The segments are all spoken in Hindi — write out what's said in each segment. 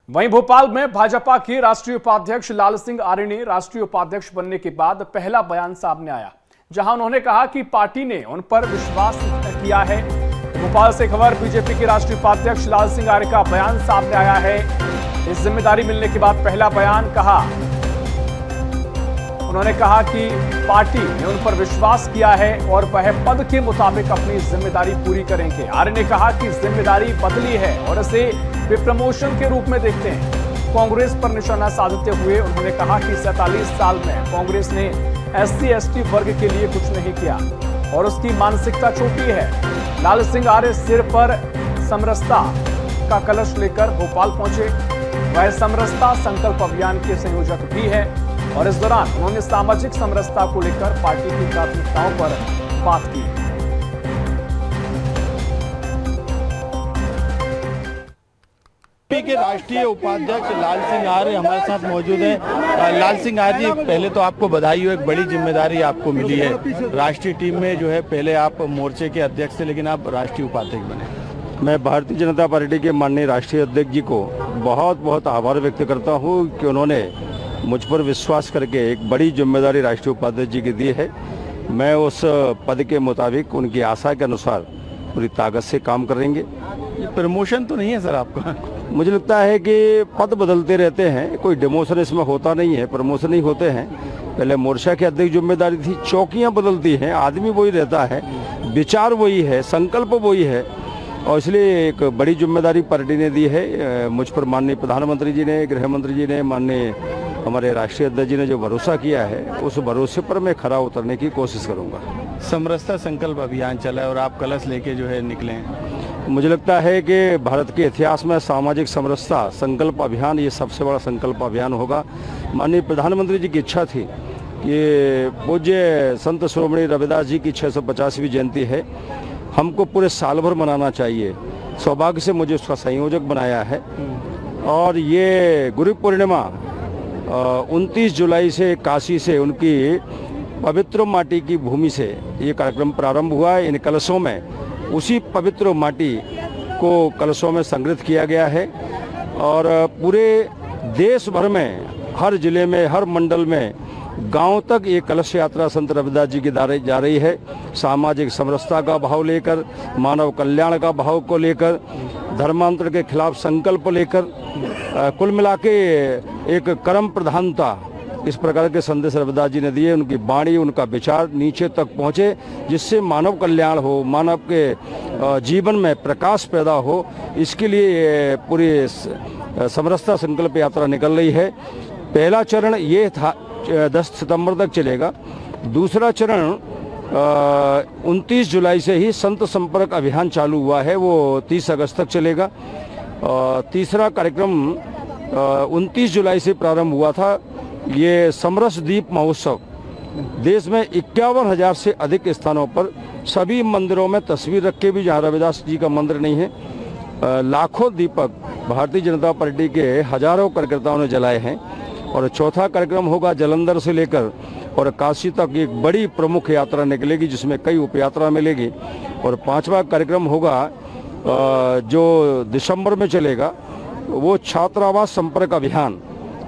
वहीं भोपाल में भाजपा के राष्ट्रीय उपाध्यक्ष लाल सिंह आर्य ने राष्ट्रीय उपाध्यक्ष बनने के बाद पहला बयान सामने आया, जहां उन्होंने कहा कि पार्टी ने उन पर विश्वास किया है। भोपाल से खबर, बीजेपी के राष्ट्रीय उपाध्यक्ष लाल सिंह आर्य का बयान सामने आया है। इस जिम्मेदारी मिलने के बाद पहला बयान उन्होंने कहा कि पार्टी ने उन पर विश्वास किया है और वह पद के मुताबिक अपनी जिम्मेदारी पूरी करेंगे। आर्य ने कहा कि जिम्मेदारी बदली है और इसे वे प्रमोशन के रूप में देखते हैं। कांग्रेस पर निशाना साधते हुए उन्होंने कहा कि 47 साल में कांग्रेस ने SC/ST वर्ग के लिए कुछ नहीं किया और उसकी मानसिकता छोटी है। लाल सिंह आर्य सिर पर समरसता का कलश लेकर भोपाल पहुंचे। वह समरसता संकल्प अभियान के संयोजक भी है और इस दौरान उन्होंने सामाजिक समरसता को लेकर पार्टी की प्राथमिकताओं पर बात की। के राष्ट्रीय उपाध्यक्ष लाल सिंह आर्य हमारे साथ मौजूद हैं। लाल सिंह आर्य जी, पहले तो आपको बधाई हो, एक बड़ी जिम्मेदारी आपको मिली है राष्ट्रीय टीम में। जो है पहले आप मोर्चे के अध्यक्ष थे, लेकिन आप राष्ट्रीय उपाध्यक्ष बने। मैं भारतीय जनता पार्टी के माननीय राष्ट्रीय अध्यक्ष जी को बहुत बहुत आभार व्यक्त करता हूँ कि उन्होंने मुझ पर विश्वास करके एक बड़ी जिम्मेदारी राष्ट्रीय उपाध्यक्ष जी की दी है। मैं उस पद के मुताबिक उनकी आशा के अनुसार पूरी ताकत से काम करेंगे। ये प्रमोशन तो नहीं है सर आपका? मुझे लगता है कि पद बदलते रहते हैं, कोई डिमोशन इसमें होता नहीं है, प्रमोशन ही होते हैं। पहले मोर्चा की अध्यक्ष जिम्मेदारी थी, चौकियां बदलती हैं, आदमी वही रहता है, विचार वही है, संकल्प वही है और इसलिए एक बड़ी जिम्मेदारी पार्टी ने दी है मुझ पर। माननीय प्रधानमंत्री जी ने, गृह मंत्री जी ने, माननीय हमारे राष्ट्रीय अध्यक्ष जी ने जो भरोसा किया है, उस भरोसे पर मैं खरा उतरने की कोशिश करूंगा। समरसता संकल्प अभियान चला है और आप कलश लेके जो है निकले हैं। मुझे लगता है कि भारत के इतिहास में सामाजिक समरसता संकल्प अभियान ये सबसे बड़ा संकल्प अभियान होगा। माननीय प्रधानमंत्री जी की इच्छा थी कि पूज्य संत श्रोमणी रविदास जी की 650वीं जयंती है, हमको पूरे साल भर मनाना चाहिए। सौभाग्य से मुझे उसका संयोजक बनाया है और ये गुरु पूर्णिमा 29 जुलाई से काशी से उनकी पवित्र माटी की भूमि से ये कार्यक्रम प्रारंभ हुआ है। इन कलशों में उसी पवित्र माटी को कलशों में संग्रहित किया गया है और पूरे देश भर में, हर जिले में, हर मंडल में, गांव तक ये कलश यात्रा संत रविदास जी की जा रही है। सामाजिक समरसता का भाव लेकर, मानव कल्याण का भाव को लेकर, धर्मांतर के खिलाफ संकल्प लेकर, कुल मिला के एक कर्म प्रधानता, इस प्रकार के संदेश रविदास जी ने दिए। उनकी वाणी, उनका विचार नीचे तक पहुँचे, जिससे मानव कल्याण हो, मानव के जीवन में प्रकाश पैदा हो। इसके लिए पूरी समरसता संकल्प यात्रा निकल रही है। पहला चरण ये था 10 सितंबर तक चलेगा। दूसरा चरण 29 जुलाई से ही संत संपर्क अभियान चालू हुआ है, वो 30 अगस्त तक चलेगा। तीसरा कार्यक्रम 29 जुलाई से प्रारंभ हुआ था, ये समरस दीप महोत्सव। देश में 51,000 से अधिक स्थानों पर सभी मंदिरों में तस्वीर रख के भी, जहाँ रविदास जी का मंदिर नहीं है, लाखों दीपक भारतीय जनता पार्टी के हजारों कार्यकर्ताओं ने जलाए हैं। और चौथा कार्यक्रम होगा जलंधर से लेकर और काशी तक एक बड़ी प्रमुख यात्रा निकलेगी, जिसमें कई उपयात्रा मिलेगी। और पांचवा कार्यक्रम होगा जो दिसंबर में चलेगा, वो छात्रावास संपर्क अभियान,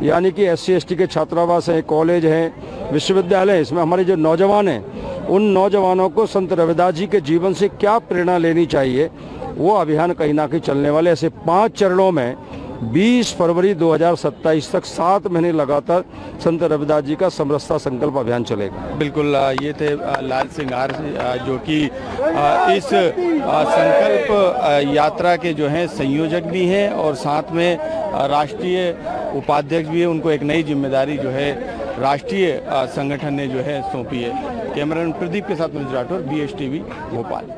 यानी कि SC/ST के छात्रावास हैं, कॉलेज हैं, विश्वविद्यालय हैं। इसमें हमारे जो नौजवान हैं, उन नौजवानों को संत रविदास जी के जीवन से क्या प्रेरणा लेनी चाहिए, वो अभियान कहीं ना कहीं चलने वाले। ऐसे 5 चरणों में 20 फरवरी 2027 तक 7 महीने लगातार संत रविदास जी का समरसता संकल्प अभियान चलेगा। बिल्कुल, ये थे लाल सिंह आर्य, जो कि इस संकल्प यात्रा के जो हैं संयोजक भी हैं और साथ में राष्ट्रीय उपाध्यक्ष भी है। उनको एक नई जिम्मेदारी जो है राष्ट्रीय संगठन ने जो है सौंपी है। कैमरामैन प्रदीप के साथ मनोज राठौर, BSTV भोपाल।